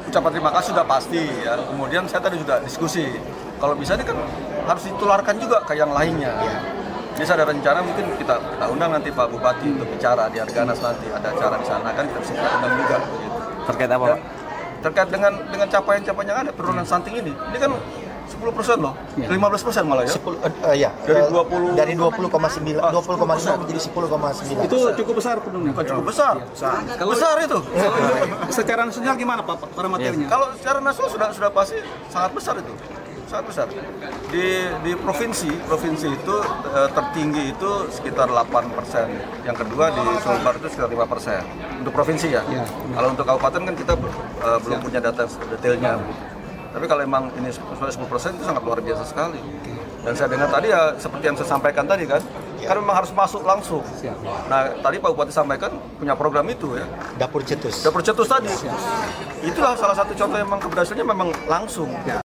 Ucapan terima kasih sudah pasti ya. Kemudian saya tadi sudah diskusi, kalau bisa ini kan harus ditularkan juga ke yang lainnya. Bisa ada rencana mungkin kita undang nanti Pak Bupati untuk bicara di Arganas, nanti ada acara di sana kan kita bisa undang juga. Gitu. Terkait apa, Pak? Terkait dengan capaian-capaian yang ada penurunan stunting ini kan 10% loh, 15% malah ya. 10, ya. Dari 20,5 menjadi 10,9. Itu cukup besar penurunan. Bukan cukup besar, besar itu. Secara nasional gimana, Pak, parameternya? Kalau secara nasional sudah pasti sangat besar itu, sangat besar. Di provinsi itu tertinggi itu sekitar 8%, yang kedua di Sulbar itu sekitar 5% untuk provinsi ya. Kalau untuk kabupaten kan kita belum punya data detailnya. Tapi kalau emang ini 10% itu sangat luar biasa sekali. Dan saya dengar tadi ya seperti yang saya sampaikan tadi kan memang harus masuk langsung. Nah tadi Pak Bupati sampaikan punya program itu ya. Dapur cetus Dapur cetus tadi. Itulah salah satu contoh yang memang keberhasilannya memang langsung.